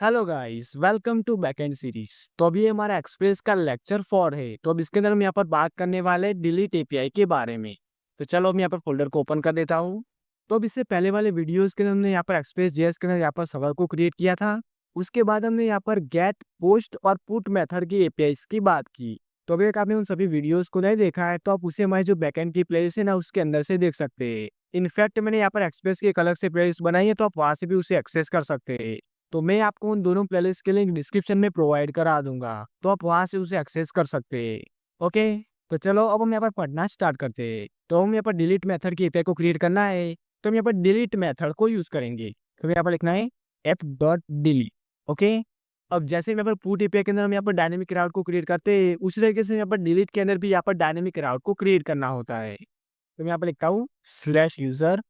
Hello guys, welcome to backend series. तो अभी हमारा एक्सप्रेस का लेक्चर 4 है। तो अब इसके अंदर हम यहाँ पर बात करने वाले डिलीट एपीआई के बारे में। तो चलो अब यहाँ पर फोल्डर को ओपन कर देता हूँ। तो अब इससे पहले वाले वीडियोस के अंदर हमने यहाँ पर एक्सप्रेस जेएस के अंदर यहाँ पर सर्वर को क्रिएट किया था। उसके बाद हमने यहाँ पर गेट, पोस्ट और पुट मेथड की एपीआई की बात की। तो अभी अगर आपने उन सभी वीडियोस को नहीं देखा है तो आप उसे हमारे जो बैकएंड की प्लेलिस्ट है ना उसके अंदर से देख सकते हैं। इनफैक्ट मैंने यहाँ पर एक्सप्रेस की एक अलग से प्लेलिस्ट बनाई है, तो आप वहां से भी उसे एक्सेस कर सकते हैं। तो मैं आपको उन दोनों प्लेलिस्ट के लिंक डिस्क्रिप्शन में प्रोवाइड करा दूंगा, तो आप वहां से उसे एक्सेस कर सकते हैं। ओके, तो चलो अब हम यहाँ पर पढ़ना स्टार्ट करते हैं। तो हम यहाँ पर डिलीट मेथड की एपीआई को क्रिएट करना है, तो हम यहाँ पर डिलीट मेथड को यूज करेंगे। तो यहाँ पर लिखना है f.delete। ओके, अब जैसे यहाँ पर पुट एपीआई के अंदर हम यहाँ पर डायनेमिक राउट को क्रिएट करते हैं, उसी तरीके से यहाँ पर डिलीट के अंदर भी यहाँ पर डायनेमिक राउट को क्रिएट करना होता है। तो मैं यहाँ पर लिखता हूँ /user/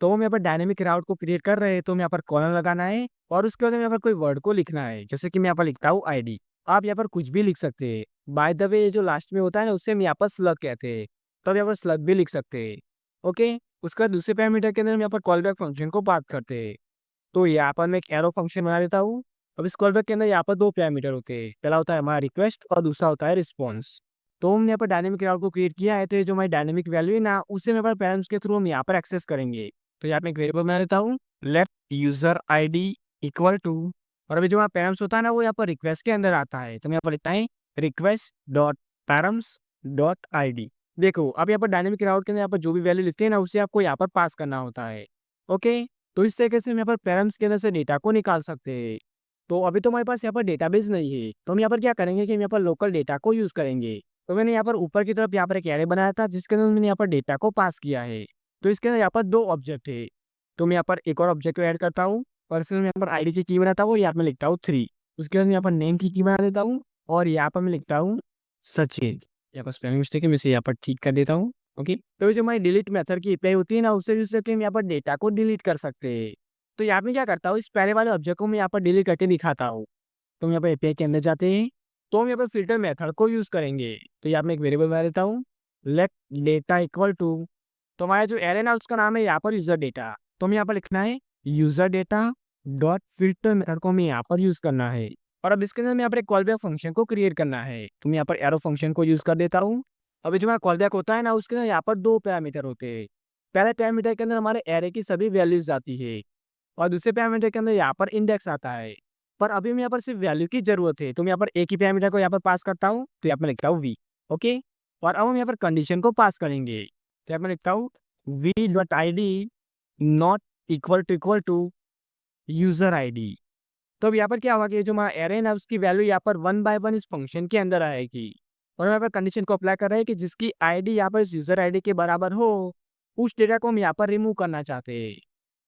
तो हम यहाँ पर डायनेमिक राउट को क्रिएट कर रहे हैं, तो हम यहाँ पर कॉलन लगाना है और उसके बाद हम यहाँ पर कोई वर्ड को लिखना है। जैसे कि मैं यहाँ पर लिखता हूँ आईडी। आप यहाँ पर कुछ भी लिख सकते हैं। बाय द वे, ये जो लास्ट में होता है ना उससे हम यहाँ पर स्लग कहते हैं, तो हम यहाँ पर स्लग भी लिख सकते हैं। ओके, उसके बाद दूसरे पैरामीटर के अंदर हम यहाँ पर कॉल बैक फंक्शन को बात करते हैं। तो यहाँ पर मैं एक एरो फंक्शन बना देता हूँ। अब इस कॉल बैक के अंदर यहाँ पर दो पैरामीटर होते हैं, पहला होता है हमारा रिक्वेस्ट और दूसरा होता है रिस्पॉन्स। तो हमने यहाँ पर डायनेमिक राउट को क्रिएट किया है, तो ये जो हमारी डायनेमिक वैल्यू है ना उसे यहाँ पर पैरामीटर्स के थ्रू हम यहाँ पर एक्सेस करेंगे। तो यहाँ पे एक वेरिएबल बना देता हूँ, let user ID equal to, और अभी जो हमारा पैरम्स होता है ना वो यहाँ पर रिक्वेस्ट के अंदर आता है, तो हम यहाँ पर लिखता है request dot params dot I D. देखो अब यहाँ पर डायनेमिक राउट के अंदर यहाँ पर जो भी वैल्यू लिखते हैं ना उसे आपको यहाँ पर पास करना होता है। ओके, तो इस तरीके से हम यहाँ पर पैरम्स के अंदर से डेटा को निकाल सकते हैं। तो अभी तो हमारे पास यहाँ पर डेटाबेस नहीं है, तो हम यहाँ पर क्या करेंगे कि हम यहाँ पर लोकल डेटा को यूज करेंगे। तो मैंने यहाँ पर ऊपर की तरफ यहाँ पर एक एरे बनाया था जिसके अंदर मैंने यहाँ पर डेटा को पास किया है। तो इसके अंदर यहाँ पर दो ऑब्जेक्ट है, तो मैं यहाँ पर एक और ऑब्जेक्ट को ऐड करता हूँ और इसके अंदर मैं यहाँ पर आईडी की की बनाता हूँ और यहाँ पर लिखता हूँ 3। उसके बाद मैं यहाँ पर नेम की बना देता हूँ और यहाँ पर मैं लिखता हूँ सचिन। यहाँ पर स्पेलिंग मिस्टेक है, मैं इसे यहाँ पर ठीक कर देता हूँ। ओके, तो ये जो हमारी डिलीट मेथड की एपीआई होती है ना उससे यूज करके हम यहाँ पर डेटा को डिलीट कर सकते हैं। तो यहाँ पे क्या करता हूँ, इस पहले वाले ऑब्जेक्ट को मैं यहाँ पर डिलीट करके दिखाता हूँ। तो हम यहाँ पर एपीआई के अंदर जाते हैं, तो हम यहाँ पर फिल्टर मेथड को यूज करेंगे। तो यहाँ में एक वेरिएबल बना देता हूँ, लेट डेटा इक्वल टू, तो हमारा जो एरे ना उसका नाम है यहाँ पर यूजर डेटा। तो हमें यहाँ पर लिखना है user data dot filter method को हमें यहाँ पर यूज करना है। और अब इसके अंदर मैं यहाँ पर एक कॉल बैक फंक्शन को क्रिएट करना है, तो मैं यहाँ पर एरो फंक्शन को यूज कर देता हूँ। अभी जो हमारा कॉल बैक होता है ना उसके अंदर यहाँ पर दो पैरामीटर होते हैं। पहले पैरामीटर के अंदर हमारे एरे की सभी वैल्यूज आती है और दूसरे पैरामीटर के अंदर यहाँ पर इंडेक्स आता है। पर अभी मैं यहाँ पर सिर्फ वैल्यू की जरूरत है, तो मैं यहाँ पर एक ही पैरामीटर को यहाँ पर पास करता हूँ, तो यहाँ पर लिखता हूँ वी। ओके, और अब हम यहाँ पर कंडीशन को पास करेंगे, तो यहाँ पर लिखता हूँ V dot I D not equal to user I D. तो अब यहाँ पर क्या होगा कि जो हमारा एरे है ना उसकी वैल्यू यहाँ पर 1 बाय 1 इस फंक्शन के अंदर आएगी। और हम यहाँ पर कंडीशन को अप्लाई कर रहे हैं कि जिसकी आईडी यहाँ पर इस यूजर आईडी के बराबर हो उस डेटा को हम यहाँ पर रिमूव करना चाहते हैं।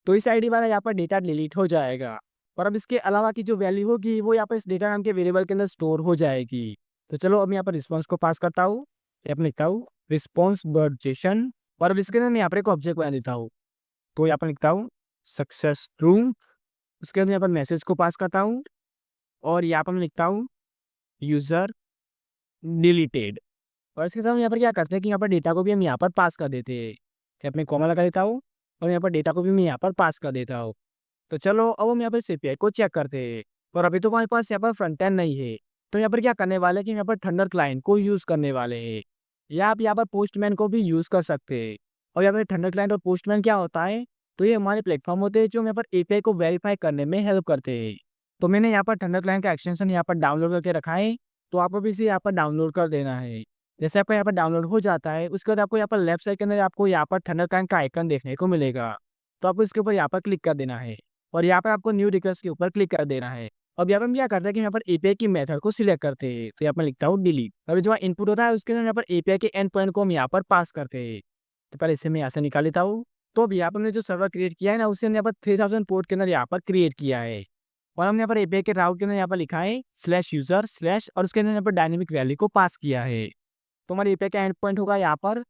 तो इस आईडी वाला यहाँ पर डेटा डिलीट हो जाएगा। और अब इसके अलावा की जो वैल्यू होगी वो यहाँ पर इस डेटा नाम के वेरिएबल के अंदर स्टोर हो जाएगी। तो चलो अब यहाँ पर रिस्पॉन्स को पास करता हूँ, यहाँ पर लिखता हूँ रिस्पॉन्स डॉट जेसन, और अब इसके अंदर मैं यहाँ पर एक ऑब्जेक्ट बना देता हूँ। तो यहाँ पर लिखता हूँ सक्सेस ट्रू, उसके अंदर यहाँ पर मैसेज को पास करता हूँ और यहाँ पर मैं लिखता हूँ यूजर डिलीटेड। और इसके साथ हम यहाँ पर क्या करते हैं कि यहाँ पर डेटा को भी हम यहाँ पर पास कर देते हैं, कि अपने कॉमा लगा देता हूँ और यहाँ पर डेटा को भी मैं यहाँ पर पास कर देता हूँ। तो चलो अब हम यहाँ पर सीपीआई को चेक करते हैं। और अभी तो हमारे पास यहाँ पर फ्रंट एंड नहीं है, तो यहाँ पर क्या करने वाले हैं कि यहाँ पर थंडर क्लाइंट को यूज़ करने वाले हैं, या आप यहाँ पर पोस्टमैन को भी यूज़ कर सकते हैं। और यहाँ पर थंडर क्लाइंट और पोस्टमैन क्या होता है, तो ये हमारे प्लेटफॉर्म होते हैं जो हम यहाँ पर एपीआई को वेरीफाई करने में हेल्प करते हैं। तो मैंने यहाँ पर थंडर क्लाइंट का एक्सटेंशन यहाँ पर डाउनलोड करके रखा है, तो आपको भी इसे यहाँ पर डाउनलोड कर देना है। जैसे आपका यहाँ पर डाउनलोड हो जाता है उसके बाद आपको यहाँ पर लेफ्ट साइड के अंदर आपको यहाँ पर थंडर क्लाइंट का आइकन देखने को मिलेगा, तो आपको इसके ऊपर यहाँ पर क्लिक कर देना है और यहाँ पर आपको न्यू रिक्वेस्ट के ऊपर क्लिक कर देना है। अब यहाँ पर हम क्या करते हैं कि यहाँ पर एपीआई की मेथड को सिलेक्ट करते हैं, तो यहाँ पर लिखता हूँ डिलीट। अभी जो इनपुट होता है उसके अंदर यहाँ पर एपीआई के एंड पॉइंट को हम यहाँ पर पास करते हैं। तो पहले इसे मैं यहाँ से निकाल लेता हूँ। तो अब यहाँ पर हमने जो सर्वर क्रिएट किया है ना उसे हमने यहाँ पर 3000 पोर्ट के अंदर यहाँ पर क्रिएट किया है। और हमने यहाँ पर एपीआई के राउट के अंदर यहाँ पर लिखा है /user/ और उसके अंदर यहाँ पर डायनेमिक वैल्यू को पास किया है। तो हमारे एपीआई का एंड पॉइंट होगा यहाँ पर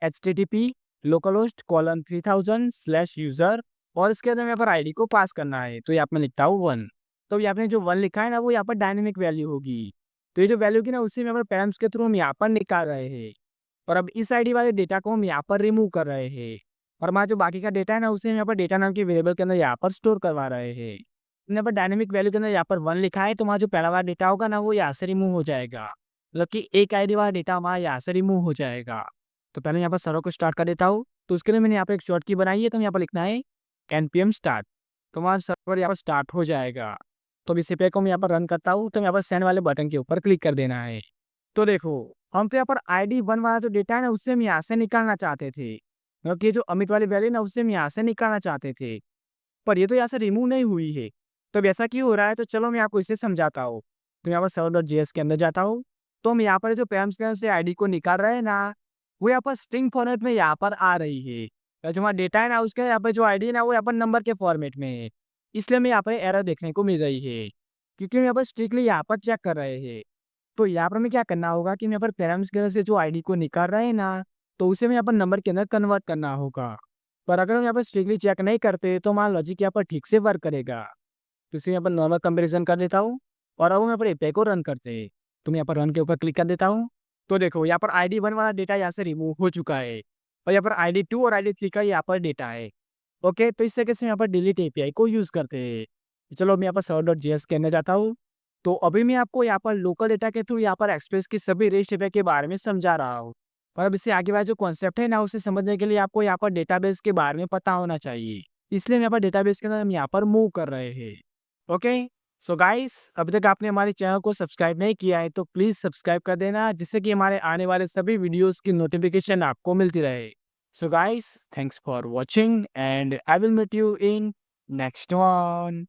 http localhost:3000/user, और इसके अंदर यहाँ पर आईडी को पास करना है, तो यहाँ पर लिखता हूँ 1। तो यहाँ पे जो 1 लिखा है ना वो यहाँ पर डायनेमिक वैल्यू होगी। तो ये जो वैल्यू की ना उससे यहाँ पर पैरम्स के थ्रू हम यहाँ पर निकाल रहे हैं, और अब इस आईडी वाले डेटा को हम यहाँ पर रिमूव कर रहे हैं। और हमारा जो बाकी का डेटा है ना उसे हम यहाँ पर डेटा नाम के वेरिएबल के अंदर यहाँ पर स्टोर करवा रहे हैं। यहाँ पर डायनेमिक वैल्यू के अंदर यहाँ पर 1 लिखा है, तो हमारा जो पहला वाला डेटा होगा ना, वो यहाँ से रिमूव हो जाएगा। मतलब कि एक आईडी वाला डेटा हमारा यहाँ से रिमूव हो जाएगा। तो पहले यहाँ पर सर्वर को स्टार्ट कर देता हूँ। तो उसके लिए मैंने यहाँ पे एक शॉर्ट की बनाई है, तो यहाँ पर लिखना है npm स्टार्ट। तो हमारा सर्वर यहाँ पर स्टार्ट हो जाएगा। तो अब इस एपीआई को मैं यहाँ पर रन करता हूँ, तो यहाँ पर सेंड वाले बटन के ऊपर क्लिक कर देना है। तो देखो, हम तो यहाँ पर आईडी 1 वाला जो डेटा है ना, उससे हम यहाँ से निकालना चाहते थे। मतलब कि ये जो अमित वाली वैल्यू ना, उससे हम यहाँ से निकालना चाहते थे। पर ये तो यहाँ से रिमूव नहीं हुई है। तो अब ऐसा क्यों हो रहा है, तो चलो मैं आपको इसे समझाता हूँ। तो यहाँ पर server.js के अंदर जाता हूँ। तो हम यहाँ पर जो पैरामीटर्स के अंदर से आईडी को निकाल रहे हैं ना, वो यहाँ पर स्ट्रिंग फॉर्मेट में यहाँ पर आ रही है। जो हमारा डेटा है ना, उसके यहाँ पर जो आईडी है ना, वो यहाँ पर नंबर के फॉर्मेट में है। इसलिए हमें यहाँ पर एरर देखने को मिल रही है, क्योंकि हम यहाँ पर स्ट्रिक्टली यहाँ पर चेक कर रहे हैं। तो यहाँ पर हमें क्या करना होगा कि हम यहाँ पर पैरामीटर्स के अंदर से जो आईडी को निकाल रहे हैं ना, तो उसे हमें यहाँ पर नंबर के अंदर कन्वर्ट करना होगा। पर अगर हम यहाँ पर स्ट्रिक्टली चेक नहीं करते, तो हमारा लॉजिक यहाँ पर ठीक से वर्क करेगा। तो इसे यहाँ पर नॉर्मल कंपैरिजन कर देता हूँ, और अब हम यहाँ पर एपीआई को रन करते हैं। तो मैं यहाँ पर रन के ऊपर क्लिक कर देता हूँ। तो देखो, यहाँ पर आईडी 1 वाला डेटा यहाँ से रिमूव हो चुका है, और यहाँ पर आईडी 2 और आईडी 3 का यहाँ पर डेटा है। ओके, तो इस तरीके से हम यहाँ पर डिलीट एपीआई को यूज़ करते हैं। चलो मैं यहाँ पर server.js के अंदर जाता हूँ। तो अभी मैं आपको यहाँ पर लोकल डेटा के थ्रू यहाँ पर एक्सप्रेस की सभी रेस्ट एपीआई के बारे में समझा रहा हूँ। पर अब इससे आगे वाला जो कॉन्सेप्ट है ना, उसे समझने के लिए आपको यहाँ पर डेटाबेस के बारे में पता होना चाहिए। इसलिए हम यहाँ पर डेटाबेस के अंदर हम यहाँ पर मूव कर रहे हैं। ओके, सो गाइस, अभी तक आपने हमारे चैनल को सब्सक्राइब नहीं किया है, तो प्लीज़ सब्सक्राइब कर देना, जिससे कि हमारे आने वाले सभी वीडियोस की नोटिफिकेशन आपको मिलती रहे। So guys, thanks for watching and I will meet you in next one.